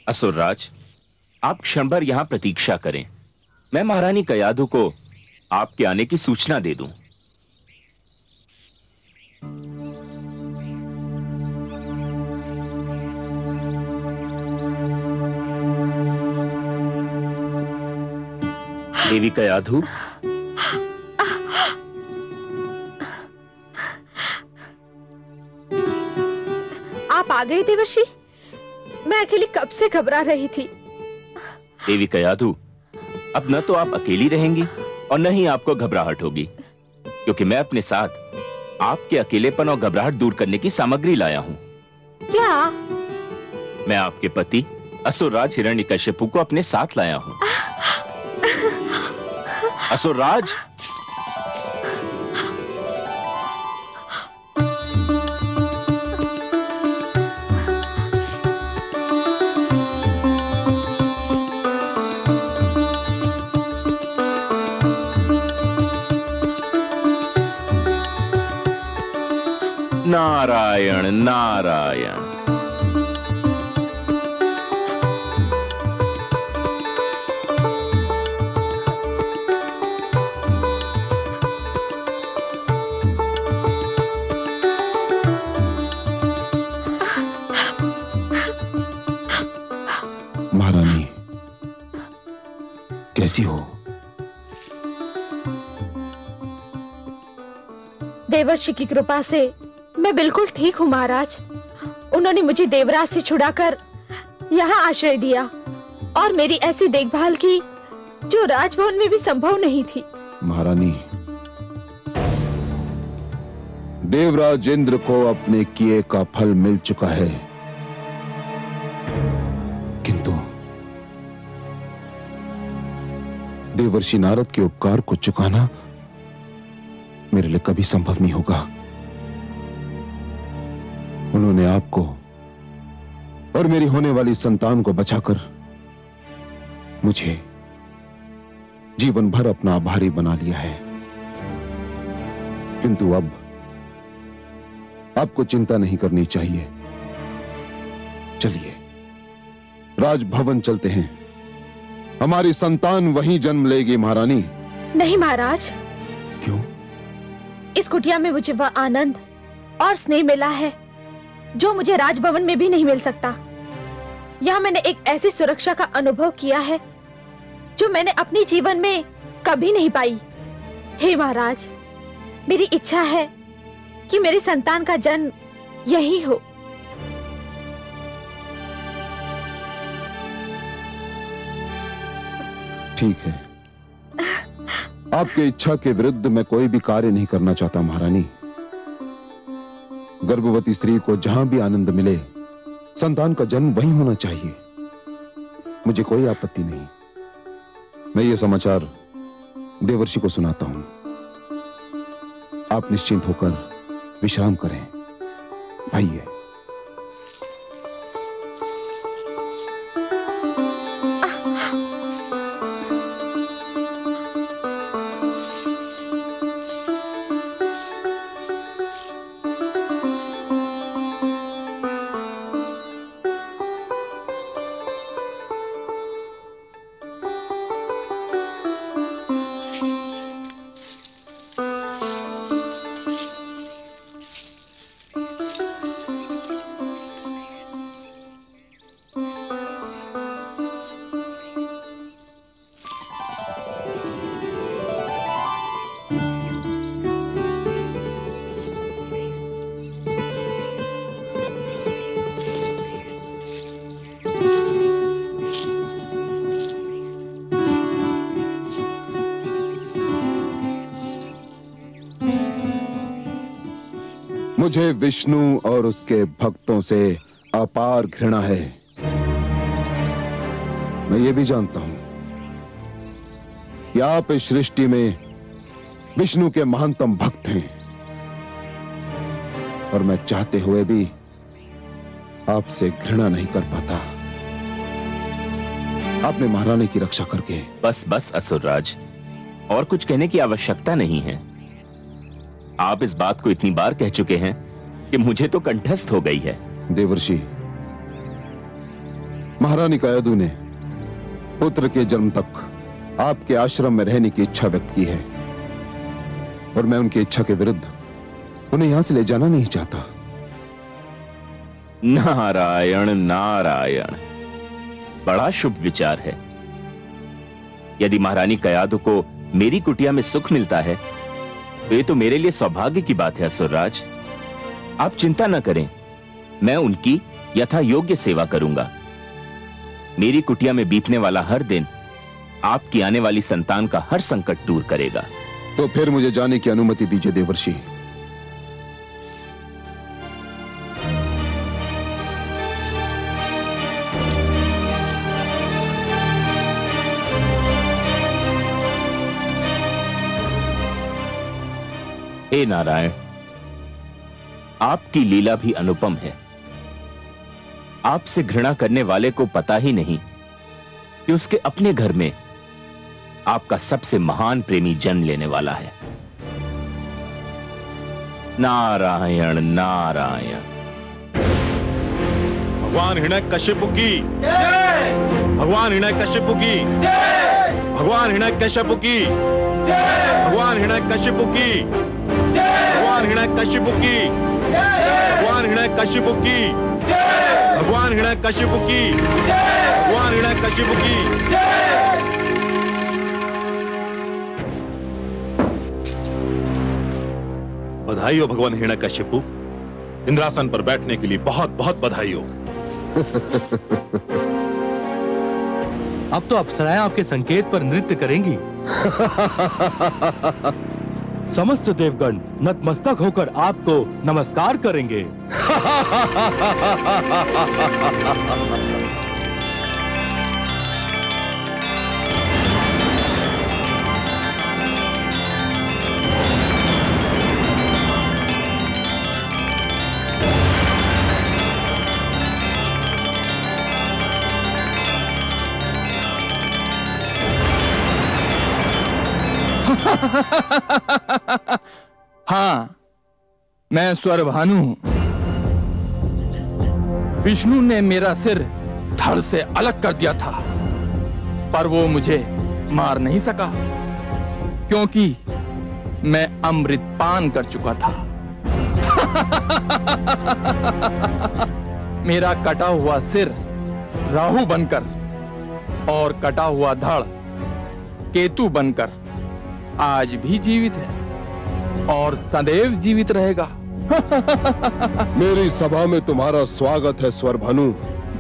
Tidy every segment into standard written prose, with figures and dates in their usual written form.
असुरराज, आप क्षण भर यहां प्रतीक्षा करें। मैं महारानी कयाधु को आपके आने की सूचना दे दूं। देवी कयाधु, आप आ गए देवर्षि। मैं अकेली कब से घबरा रही थी। देवी कयाधु, अब न तो आप अकेली रहेंगी और न ही आपको घबराहट होगी, क्योंकि मैं अपने साथ आपके अकेलेपन और घबराहट दूर करने की सामग्री लाया हूं। क्या? मैं आपके पति असुरराज हिरण्यकश्यपु को अपने साथ लाया हूं। असुरराज, नारायण नारायण। महारानी, कैसी हो? देवर्षि की कृपा से मैं बिल्कुल ठीक हूँ महाराज। उन्होंने मुझे देवराज से छुड़ाकर यहाँ आश्रय दिया और मेरी ऐसी देखभाल की जो राजभवन में भी संभव नहीं थी। महारानी, देवराज इंद्र को अपने किए का फल मिल चुका है, किंतु देवर्षि नारद के उपकार को चुकाना मेरे लिए कभी संभव नहीं होगा। उन्होंने आपको और मेरी होने वाली संतान को बचाकर मुझे जीवन भर अपना आभारी बना लिया है, किंतु अब आपको चिंता नहीं करनी चाहिए। चलिए राजभवन चलते हैं, हमारी संतान वहीं जन्म लेगी। महारानी। नहीं महाराज। क्यों? इस कुटिया में मुझे वह आनंद और स्नेह मिला है जो मुझे राजभवन में भी नहीं मिल सकता। यहाँ मैंने एक ऐसी सुरक्षा का अनुभव किया है जो मैंने अपने जीवन में कभी नहीं पाई। हे महाराज, मेरी इच्छा है कि मेरी संतान का जन्म यही हो। ठीक है, आपकी इच्छा के विरुद्ध मैं कोई भी कार्य नहीं करना चाहता महारानी। गर्भवती स्त्री को जहां भी आनंद मिले, संतान का जन्म वहीं होना चाहिए। मुझे कोई आपत्ति नहीं। मैं ये समाचार देवर्षि को सुनाता हूं। आप निश्चिंत होकर विश्राम करें। आइए। मुझे विष्णु और उसके भक्तों से अपार घृणा है। मैं ये भी जानता हूं कि आप इस सृष्टि में विष्णु के महानतम भक्त हैं, और मैं चाहते हुए भी आपसे घृणा नहीं कर पाता। आपने महारानी की रक्षा करके। बस बस असुरराज, और कुछ कहने की आवश्यकता नहीं है। आप इस बात को इतनी बार कह चुके हैं कि मुझे तो कंठस्थ हो गई है। देवर्षि, महारानी कयादू ने पुत्र के जन्म तक आपके आश्रम में रहने की इच्छा व्यक्त की है और मैं उनकी इच्छा के विरुद्ध उन्हें यहां से ले जाना नहीं चाहता। नारायण नारायण, बड़ा शुभ विचार है। यदि महारानी कयादू को मेरी कुटिया में सुख मिलता है तो ये तो मेरे लिए सौभाग्य की बात है। असुरराज, आप चिंता न करें, मैं उनकी यथा योग्य सेवा करूंगा। मेरी कुटिया में बीतने वाला हर दिन आपकी आने वाली संतान का हर संकट दूर करेगा। तो फिर मुझे जाने की अनुमति दीजिए देवर्षि। हे नारायण, आपकी लीला भी अनुपम है। आपसे घृणा करने वाले को पता ही नहीं कि उसके अपने घर में आपका सबसे महान प्रेमी जन्म लेने वाला है। नारायण नारायण। भगवान हिरण्यकशिपु की जय, भगवान हिरण्यकशिपु की जय, भगवान हिरण्यकशिपु की जय, भगवान हिरण्यकशिपु की जय, भगवान हिरण्यकशिपु की जय, भगवान हिरण्यकशिपु की जय, भगवान हिरण्यकशिपु की जय, भगवान हिरण्यकशिपु की जय। बधाई हो भगवान हिरण्यकशिपु, इंद्रासन पर बैठने के लिए बहुत बहुत बधाई हो। अब तो अप्सराएं आपके संकेत पर नृत्य करेंगी। समस्त देवगण नतमस्तक होकर आपको नमस्कार करेंगे। हाँ, मैं स्वरभानु हूं। विष्णु ने मेरा सिर धड़ से अलग कर दिया था, पर वो मुझे मार नहीं सका क्योंकि मैं अमृत पान कर चुका था। मेरा कटा हुआ सिर राहु बनकर और कटा हुआ धड़ केतु बनकर आज भी जीवित है और सदैव जीवित रहेगा। मेरी सभा में तुम्हारा स्वागत है स्वरभानु।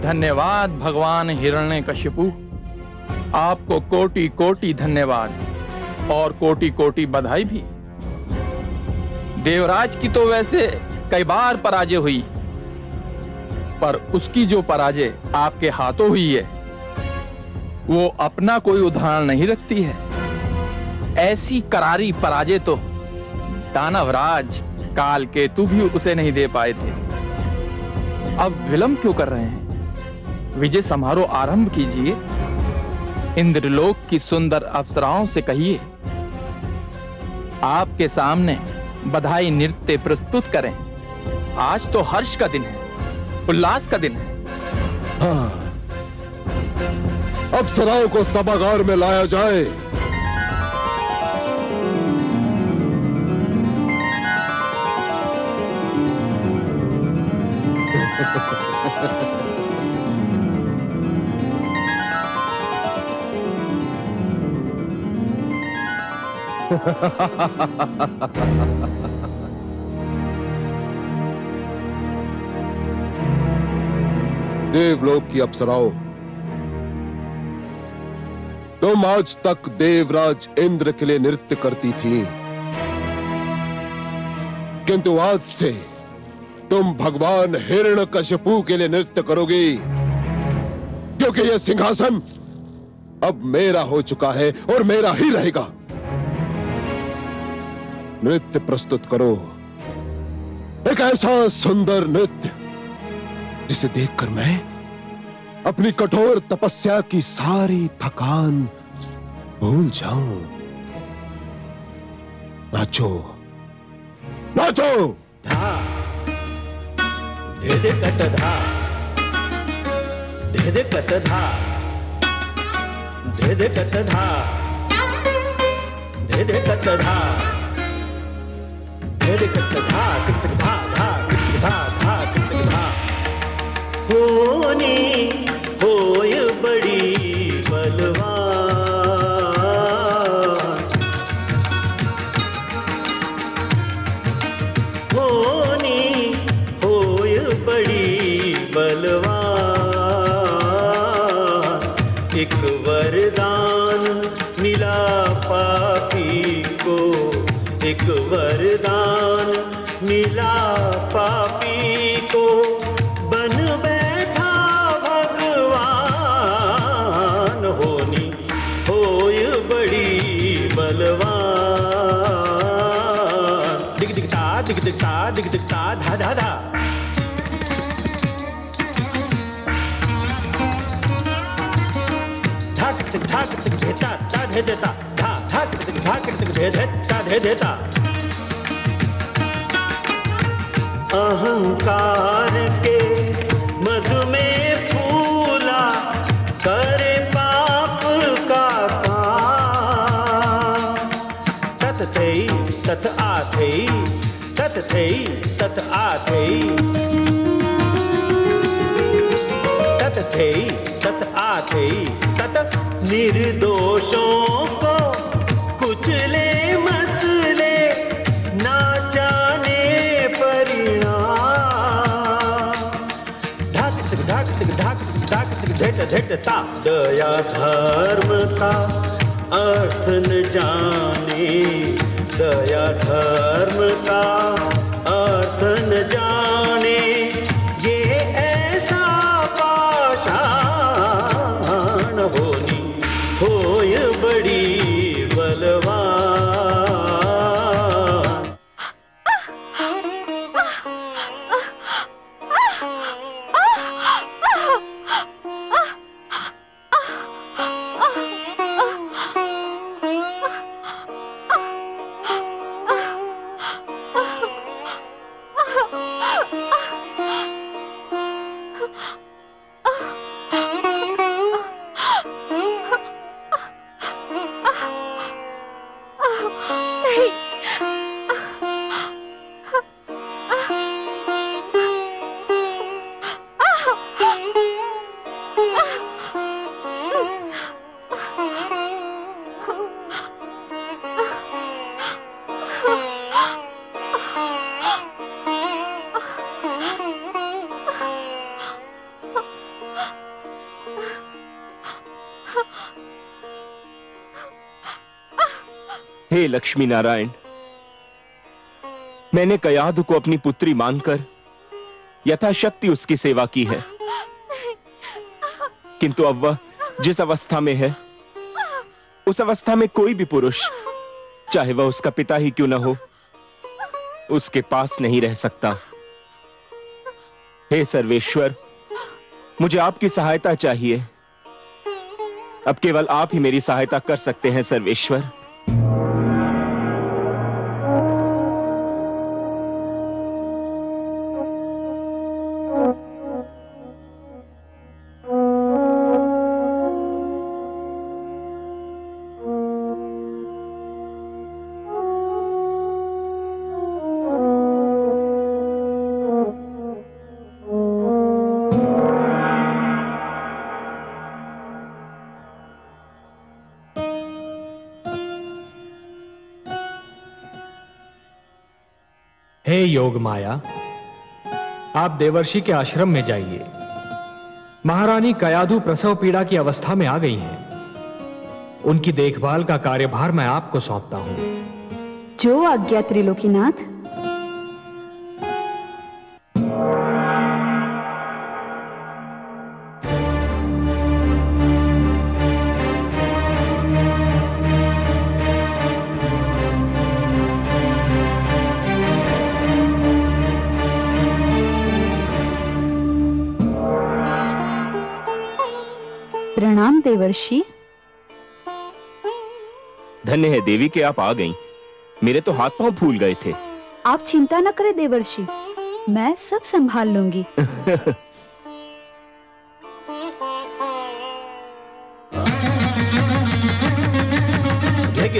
धन्यवाद भगवान हिरण्यकशिपु, आपको कोटि कोटि धन्यवाद और कोटि कोटि बधाई भी। देवराज की तो वैसे कई बार पराजय हुई, पर उसकी जो पराजय आपके हाथों हुई है वो अपना कोई उदाहरण नहीं रखती है। ऐसी करारी पराजय तो दानवराज कालकेतु भी उसे नहीं दे पाए थे। अब विलंब क्यों कर रहे हैं? विजय समारोह आरंभ कीजिए। इंद्रलोक की सुंदर अप्सराओं से कहिए आपके सामने बधाई नृत्य प्रस्तुत करें। आज तो हर्ष का दिन है, उल्लास का दिन है। हाँ, अप्सराओं को सभागार में लाया जाए। देवलोक की अप्सराओं, तुम आज तक देवराज इंद्र के लिए नृत्य करती थी, किंतु आज से तुम भगवान हिरण्यकशिपु के लिए नृत्य करोगी, क्योंकि यह सिंहासन अब मेरा हो चुका है और मेरा ही रहेगा। नृत्य प्रस्तुत करो, एक ऐसा सुंदर नृत्य जिसे देखकर मैं अपनी कठोर तपस्या की सारी थकान भूल जाऊं। नाचो, नाचो। धा, धे कट धा, धिदकत धा धिदकत धा धिदकत धा धिदकत धा धिदकत धा धा धा धा धिदकत धा होनी होय बड़ी बलवान होनी होय बड़ी बलवान एक वरदान मिला पापी को एक वरदान मिला पापी को बन बैठा भगवान होनी होय बड़ी बलवान दिग दिगता दिग दिगता दिग दिगता धा धा धा धाक तिक धेता ता धे देता धा धाक तिक धे धेता धे देता अहंकार के मधु में फूला करे पाप का काम तत थई तत आथई तत थई तत आथई तत थई तत आथई तत निर्दोषों को कुचले मसले ना जाने परिणाम ढाक ढाक ढाक ढाक झट झटता दया धर्म का अर्थ न जाने दया धर्म का अर्थ न जाने ये ऐसा पाषाण होनी होय बड़ी बलवान हे लक्ष्मी नारायण, मैंने कयाधु को अपनी पुत्री मानकर यथाशक्ति उसकी सेवा की है, किंतु अब वह जिस अवस्था में है उस अवस्था में कोई भी पुरुष, चाहे वह उसका पिता ही क्यों न हो, उसके पास नहीं रह सकता। हे सर्वेश्वर, मुझे आपकी सहायता चाहिए। अब केवल आप ही मेरी सहायता कर सकते हैं सर्वेश्वर। हे योग माया, आप देवर्षि के आश्रम में जाइए। महारानी कयाधु प्रसव पीड़ा की अवस्था में आ गई हैं। उनकी देखभाल का कार्यभार मैं आपको सौंपता हूं। जो आज्ञा त्रिलोकीनाथ। प्रणाम देवर्षि। धन्य है देवी कि आप आ गईं। मेरे तो हाथ पांव फूल गए थे। आप चिंता न करें देवर्षि, मैं सब संभाल लूंगी।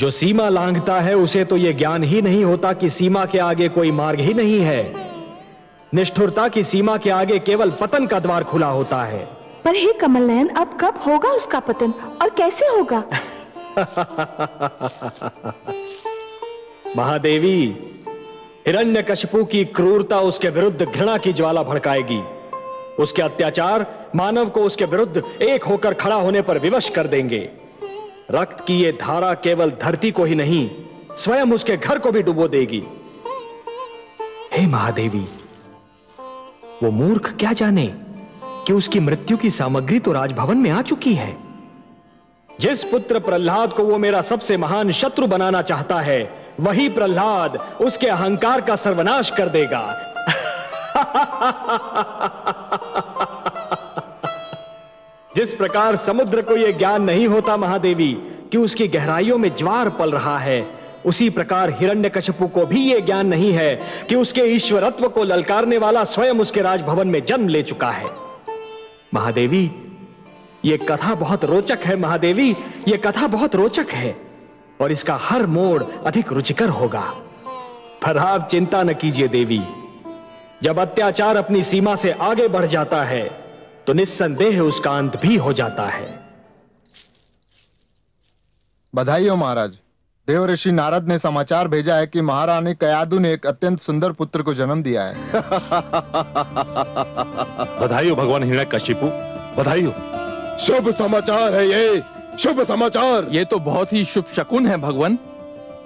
जो सीमा लांघता है उसे तो यह ज्ञान ही नहीं होता कि सीमा के आगे कोई मार्ग ही नहीं है। निष्ठुरता की सीमा के आगे केवल पतन का द्वार खुला होता है। पर हे कमल नयन, अब कब होगा उसका पतन और कैसे होगा? महादेवी, हिरण्यकशिपु की क्रूरता उसके विरुद्ध घृणा की ज्वाला भड़काएगी। उसके अत्याचार मानव को उसके विरुद्ध एक होकर खड़ा होने पर विवश कर देंगे। रक्त की ये धारा केवल धरती को ही नहीं, स्वयं उसके घर को भी डुबो देगी। हे महादेवी, वो मूर्ख क्या जाने कि उसकी मृत्यु की सामग्री तो राजभवन में आ चुकी है। जिस पुत्र प्रहलाद को वो मेरा सबसे महान शत्रु बनाना चाहता है, वही प्रहलाद उसके अहंकार का सर्वनाश कर देगा। जिस प्रकार समुद्र को यह ज्ञान नहीं होता महादेवी कि उसकी गहराइयों में ज्वार पल रहा है, उसी प्रकार हिरण्यकशिपु को भी यह ज्ञान नहीं है कि उसके ईश्वरत्व को ललकारने वाला स्वयं उसके राजभवन में जन्म ले चुका है। महादेवी, यह कथा बहुत रोचक है। महादेवी, यह कथा बहुत रोचक है और इसका हर मोड़ अधिक रुचिकर होगा। पर आप चिंता न कीजिए देवी, जब अत्याचार अपनी सीमा से आगे बढ़ जाता है तो निस्संदेह उसका अंत भी हो जाता है। बधाई हो महाराज। देवऋषि नारद ने समाचार भेजा है कि महारानी कयादु ने एक अत्यंत सुंदर पुत्र को जन्म दिया है। बधाई हो भगवान हिरण्यकशिपु, बधाई हो। शुभ समाचार है ये, शुभ समाचार। ये तो बहुत ही शुभ शकुन है भगवान।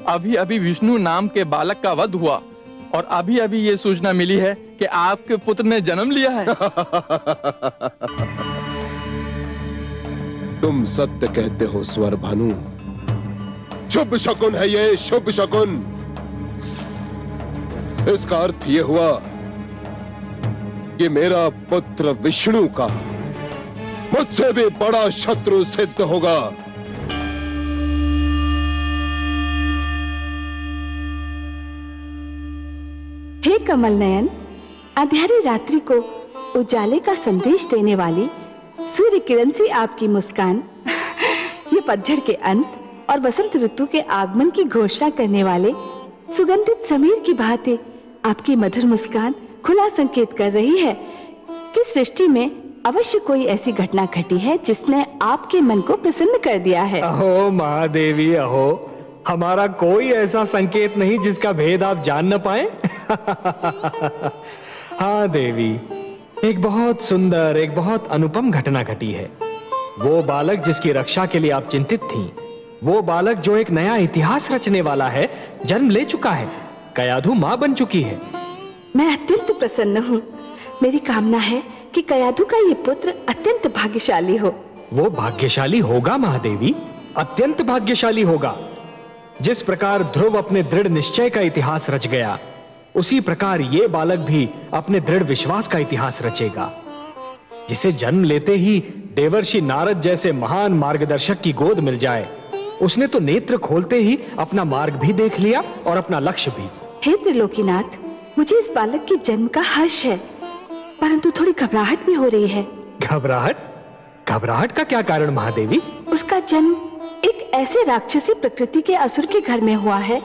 अभी अभी विष्णु नाम के बालक का वध हुआ और अभी अभी ये सूचना मिली है कि आपके पुत्र ने जन्म लिया है। तुम सत्य कहते हो स्वर भानु, शुभ शकुन है ये, शुभ शकुन। इसका अर्थ ये हुआ कि मेरा पुत्र विष्णु का मुझसे भी बड़ा शत्रु सिद्ध होगा। हे कमल नयन, अंधेरी रात्रि को उजाले का संदेश देने वाली सूर्य किरण सी आपकी मुस्कान, ये पतझड़ के अंत और वसंत ऋतु के आगमन की घोषणा करने वाले सुगंधित समीर की भांति आपकी मधुर मुस्कान खुला संकेत कर रही है कि सृष्टि में अवश्य कोई ऐसी घटना घटी है जिसने आपके मन को प्रसन्न कर दिया है। अहो महादेवी, अहो, हमारा कोई ऐसा संकेत नहीं जिसका भेद आप जान न पाए। हाँ देवी, एक बहुत सुंदर, एक बहुत अनुपम घटना घटी है। वो बालक जिसकी रक्षा के लिए आप चिंतित थीं, वो बालक जो एक नया इतिहास रचने वाला है, जन्म ले चुका है। कयाधु मां बन चुकी है। मैं अत्यंत प्रसन्न हूँ। मेरी कामना है कि कयाधु का ये पुत्र अत्यंत भाग्यशाली हो। वो भाग्यशाली होगा महादेवी, अत्यंत भाग्यशाली होगा। जिस प्रकार ध्रुव अपने दृढ़ निश्चय का इतिहास रच गया, उसी प्रकार ये बालक भी अपने दृढ़ विश्वास का इतिहास रचेगा। जिसे जन्म लेते ही देवर्षि नारद जैसे महान मार्गदर्शक की गोद मिल जाए, उसने तो नेत्र खोलते ही अपना मार्ग भी देख लिया और अपना लक्ष्य भी। हे त्रिलोकीनाथ, मुझे इस बालक के जन्म का हर्ष है, परंतु थोड़ी घबराहट भी हो रही है। घबराहट? घबराहट का क्या कारण महादेवी? उसका जन्म एक ऐसे राक्षसी प्रकृति के असुर के घर में हुआ है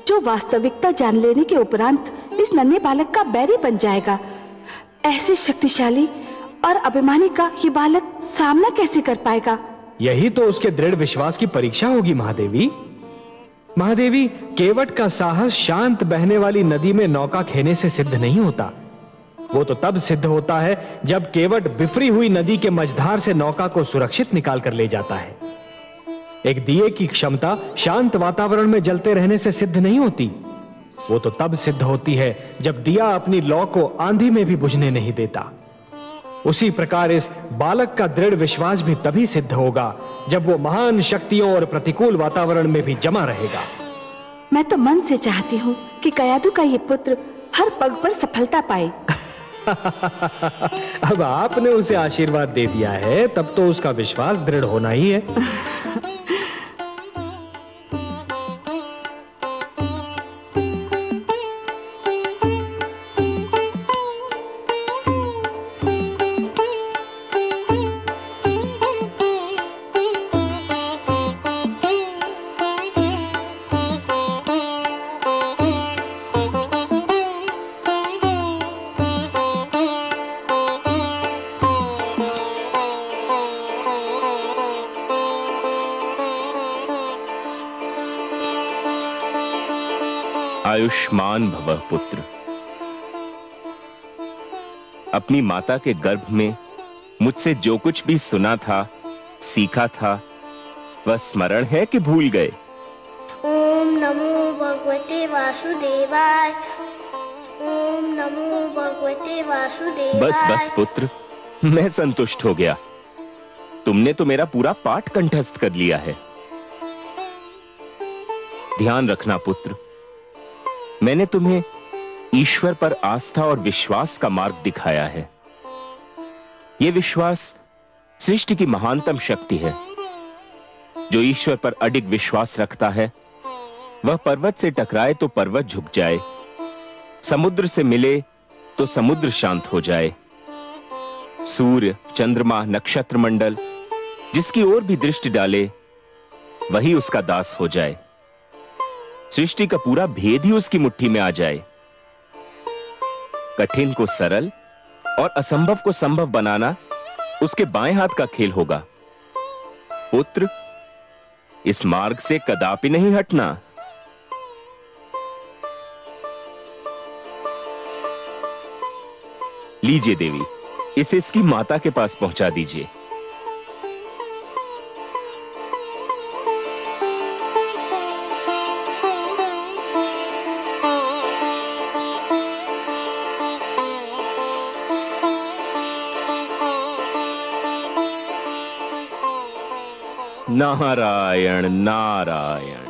जो वास्तविकता जान लेने के उपरांत इस नन्हे बालक का बैरी बन जाएगा। ऐसे शक्तिशाली और अभिमानी का ये बालक सामना कैसे कर पाएगा? यही तो उसके दृढ़ विश्वास की परीक्षा होगी महादेवी। महादेवी, केवट का साहस शांत बहने वाली नदी में नौका खेने से सिद्ध नहीं होता। वो तो तब सिद्ध होता है जब केवट बिफरी हुई नदी के मझधार से नौका को सुरक्षित निकाल कर ले जाता है। एक दिए की क्षमता शांत वातावरण में जलते रहने से सिद्ध नहीं होती। वो तो तब सिद्ध होती है जब दिया अपनी लौ को आंधी में भी बुझने नहीं देता। उसी प्रकार इस बालक का दृढ़ विश्वास भी तभी सिद्ध होगा जब वो महान शक्तियों और प्रतिकूल वातावरण में भी जमा रहेगा। मैं तो मन से चाहती हूँ कि कयाधु का ये पुत्र हर पग पर सफलता पाए। अब आपने उसे आशीर्वाद दे दिया है, तब तो उसका विश्वास दृढ़ होना ही है। आयुष्मान भवः पुत्र। अपनी माता के गर्भ में मुझसे जो कुछ भी सुना था, सीखा था, वह स्मरण है कि भूल गए? ओम नमो भगवते वासुदेवाय। ओम नमो भगवते वासुदेवाय। बस बस पुत्र, मैं संतुष्ट हो गया। तुमने तो मेरा पूरा पाठ कंठस्थ कर लिया है। ध्यान रखना पुत्र, मैंने तुम्हें ईश्वर पर आस्था और विश्वास का मार्ग दिखाया है। यह विश्वास सृष्टि की महानतम शक्ति है। जो ईश्वर पर अडिग विश्वास रखता है, वह पर्वत से टकराए तो पर्वत झुक जाए, समुद्र से मिले तो समुद्र शांत हो जाए। सूर्य, चंद्रमा, नक्षत्र मंडल जिसकी ओर भी दृष्टि डाले, वही उसका दास हो जाए। सृष्टि का पूरा भेद ही उसकी मुट्ठी में आ जाए। कठिन को सरल और असंभव को संभव बनाना उसके बाएं हाथ का खेल होगा। पुत्र, इस मार्ग से कदापि नहीं हटना। लीजिए देवी, इसे इसकी माता के पास पहुंचा दीजिए। नारायण नारायण।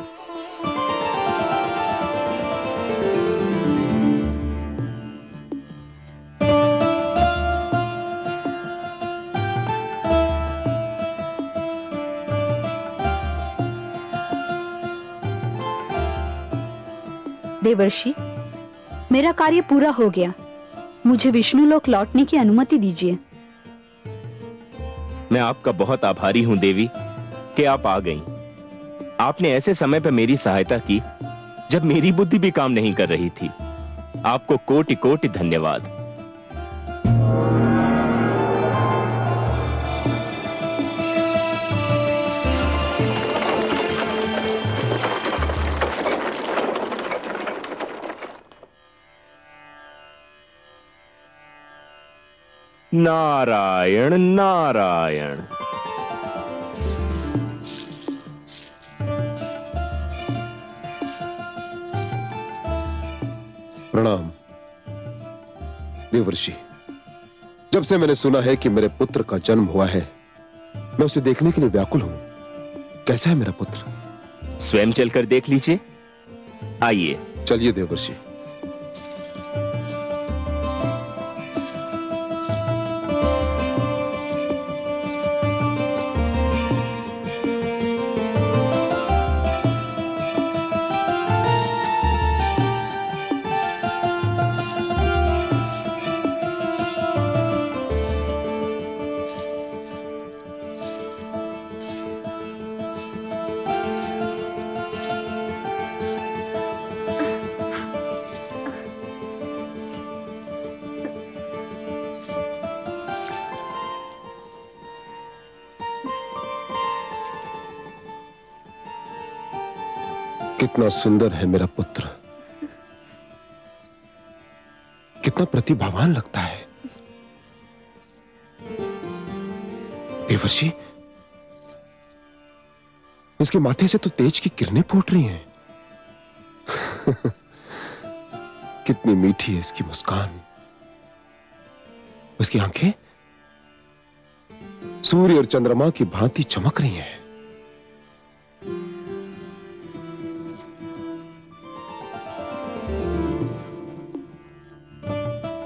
देवर्षि, मेरा कार्य पूरा हो गया। मुझे विष्णुलोक लौटने की अनुमति दीजिए। मैं आपका बहुत आभारी हूं देवी कि आप आ गईं। आपने ऐसे समय पर मेरी सहायता की जब मेरी बुद्धि भी काम नहीं कर रही थी। आपको कोटि कोटि धन्यवाद। नारायण नारायण। प्रणाम देवर्षि। जब से मैंने सुना है कि मेरे पुत्र का जन्म हुआ है, मैं उसे देखने के लिए व्याकुल हूं। कैसा है मेरा पुत्र? स्वयं चलकर देख लीजिए। आइए। चलिए देवर्षि। कितना सुंदर है मेरा पुत्र, कितना प्रतिभावान लगता है। देवर्षि, इसके माथे से तो तेज की किरणें फूट रही हैं। कितनी मीठी है इसकी मुस्कान। उसकी आंखें सूर्य और चंद्रमा की भांति चमक रही हैं।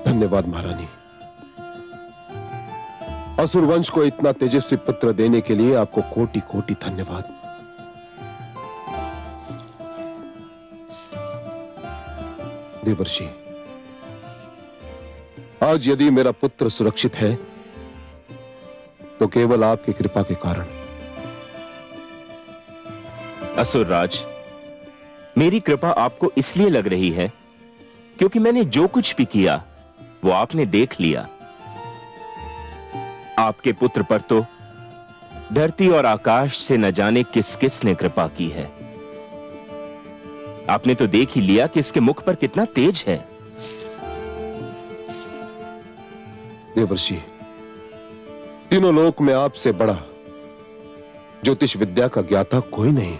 धन्यवाद महारानी। असुर वंश को इतना तेजस्वी पुत्र देने के लिए आपको कोटि कोटि धन्यवाद। देवर्षि, आज यदि मेरा पुत्र सुरक्षित है तो केवल आपकी कृपा के कारण। असुरराज, मेरी कृपा आपको इसलिए लग रही है क्योंकि मैंने जो कुछ भी किया वो आपने देख लिया। आपके पुत्र पर तो धरती और आकाश से न जाने किस किस ने कृपा की है। आपने तो देख ही लिया कि इसके मुख पर कितना तेज है। देवर्षि, तीनों लोक में आपसे बड़ा ज्योतिष विद्या का ज्ञाता कोई नहीं।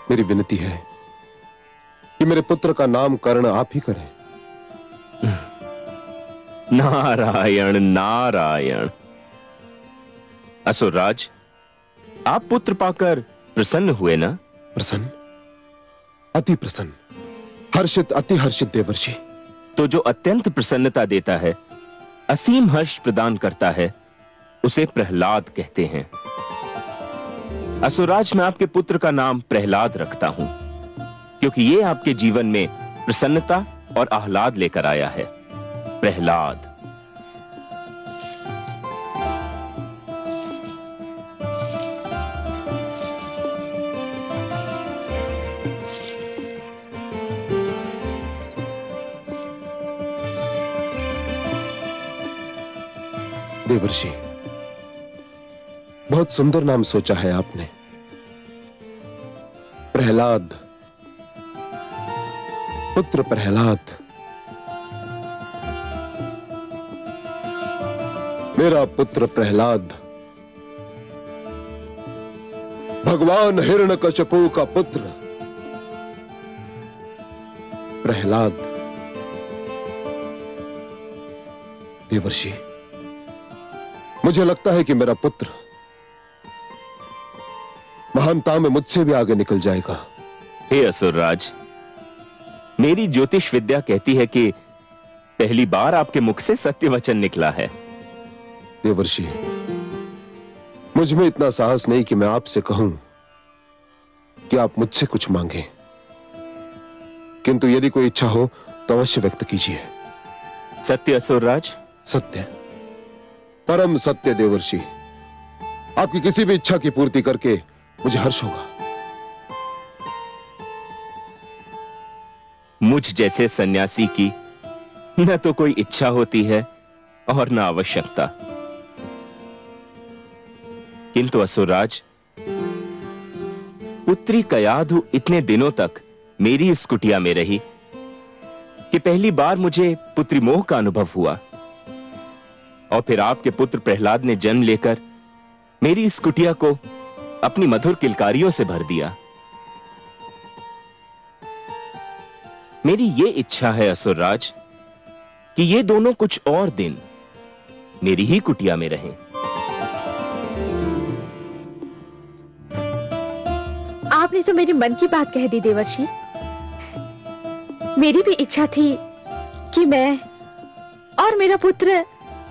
मेरी विनती है कि मेरे पुत्र का नामकरण आप ही करें। नारायण नारायण। असुरराज, आप पुत्र पाकर प्रसन्न हुए ना? प्रसन्न, अति प्रसन्न, हर्षित, अति हर्षित देवर्षि। तो जो अत्यंत प्रसन्नता देता है, असीम हर्ष प्रदान करता है, उसे प्रहलाद कहते हैं। असुरराज, मैं आपके पुत्र का नाम प्रहलाद रखता हूं, क्योंकि यह आपके जीवन में प्रसन्नता और आह्लाद लेकर आया है। प्रहलाद। देवर्षि, बहुत सुंदर नाम सोचा है आपने। प्रहलाद, पुत्र प्रहलाद। मेरा पुत्र प्रहलाद भगवान हिरण्यकशिपु का पुत्र प्रहलाद। देवर्षि, मुझे लगता है कि मेरा पुत्र महानता में मुझसे भी आगे निकल जाएगा। हे असुरराज, मेरी ज्योतिष विद्या कहती है कि पहली बार आपके मुख से सत्य वचन निकला है। देवर्षि, मुझ में इतना साहस नहीं कि मैं आपसे कहूं कि आप मुझसे कुछ मांगें, किंतु यदि कोई इच्छा हो तो अवश्य व्यक्त कीजिए। सत्य असुरराज? सत्य, परम सत्य देवर्षि। आपकी किसी भी इच्छा की पूर्ति करके मुझे हर्ष होगा। मुझ जैसे सन्यासी की न तो कोई इच्छा होती है और न आवश्यकता, किंतु असुरराज, पुत्री कयाधु इतने दिनों तक मेरी इस कुटिया में रही कि पहली बार मुझे पुत्री मोह का अनुभव हुआ, और फिर आपके पुत्र प्रहलाद ने जन्म लेकर मेरी इस कुटिया को अपनी मधुर किलकारियों से भर दिया। मेरी ये इच्छा है असुरराज कि ये दोनों कुछ और दिन मेरी ही कुटिया में रहें। आपने तो मेरे मन की बात कह दी देवर्षि। मेरी भी इच्छा थी कि मैं और मेरा पुत्र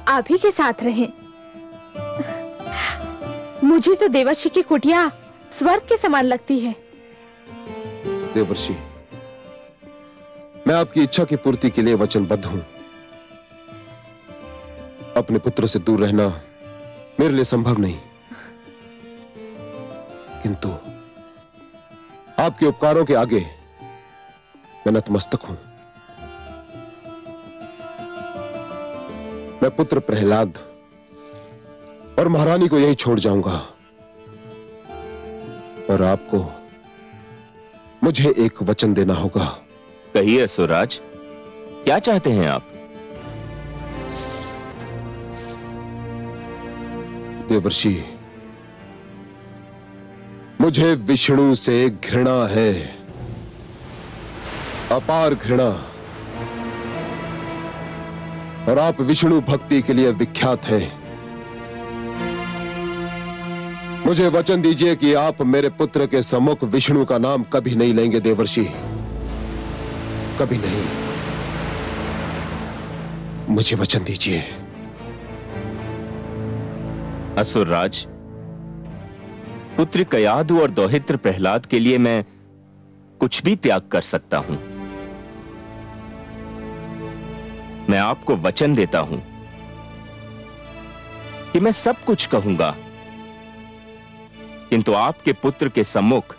आप ही के साथ रहें। मुझे तो देवर्षि की कुटिया स्वर्ग के समान लगती है। देवर्षि, मैं आपकी इच्छा की पूर्ति के लिए वचनबद्ध हूं। अपने पुत्र से दूर रहना मेरे लिए संभव नहीं, किंतु आपके उपकारों के आगे मैं नतमस्तक हूं। मैं पुत्र प्रहलाद और महारानी को यही छोड़ जाऊंगा, और आपको मुझे एक वचन देना होगा। कहिए असुरराज, क्या चाहते हैं आप? देवर्षि, मुझे विष्णु से घृणा है, अपार घृणा, और आप विष्णु भक्ति के लिए विख्यात हैं। मुझे वचन दीजिए कि आप मेरे पुत्र के सम्मुख विष्णु का नाम कभी नहीं लेंगे देवर्षि, कभी नहीं। मुझे वचन दीजिए। असुरराज, पुत्र कयाधु और दौहित्र प्रहलाद के लिए मैं कुछ भी त्याग कर सकता हूं। मैं आपको वचन देता हूं कि मैं सब कुछ कहूंगा, किंतु आपके पुत्र के सम्मुख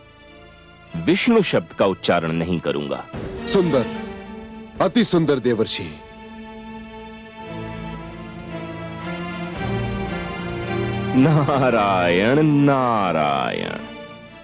विष्णु शब्द का उच्चारण नहीं करूंगा। सुंदर, अति सुंदर देवर्षि। नारायण नारायण।